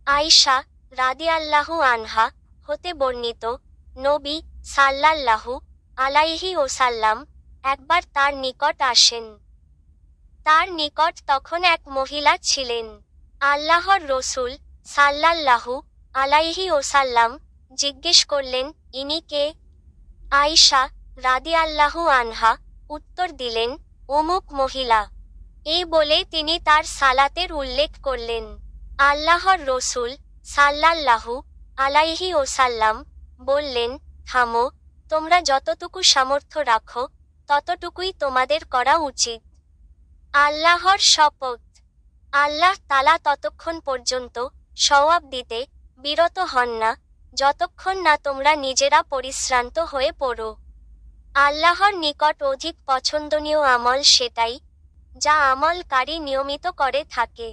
আয়েশা রাদিয়াল্লাহু আনহা হতে বর্ণিত, নবী সাল্লাল্লাহু আলাইহি ওসাল্লাম একবার তার নিকট আসেন। তার নিকট তখন এক মহিলা ছিলেন। আল্লাহর রসূল সাল্লাল্লাহু আলাইহি ওসাল্লাম জিজ্ঞেস করলেন, ইনি কে? আয়েশা রাদিয়াল্লাহু আনহা উত্তর দিলেন, অমুক মহিলা। এই বলে তিনি তার সালাতের উল্লেখ করলেন। আল্লাহর রসূল সাল্লাল্লাহু আলাইহি ওসাল্লাম বললেন, থামো, তোমরা যতটুকু সামর্থ্য রাখো ততটুকুই তোমাদের করা উচিত। আল্লাহর শপথ, আল্লাহ তাআলা ততক্ষণ পর্যন্ত সওয়াব দিতে বিরত হন না যতক্ষণ না তোমরা নিজেরা পরিশ্রান্ত হয়ে পড়ো। আল্লাহর নিকট অধিক পছন্দনীয় আমল সেটাই, যা আমলকারী নিয়মিত করে থাকে।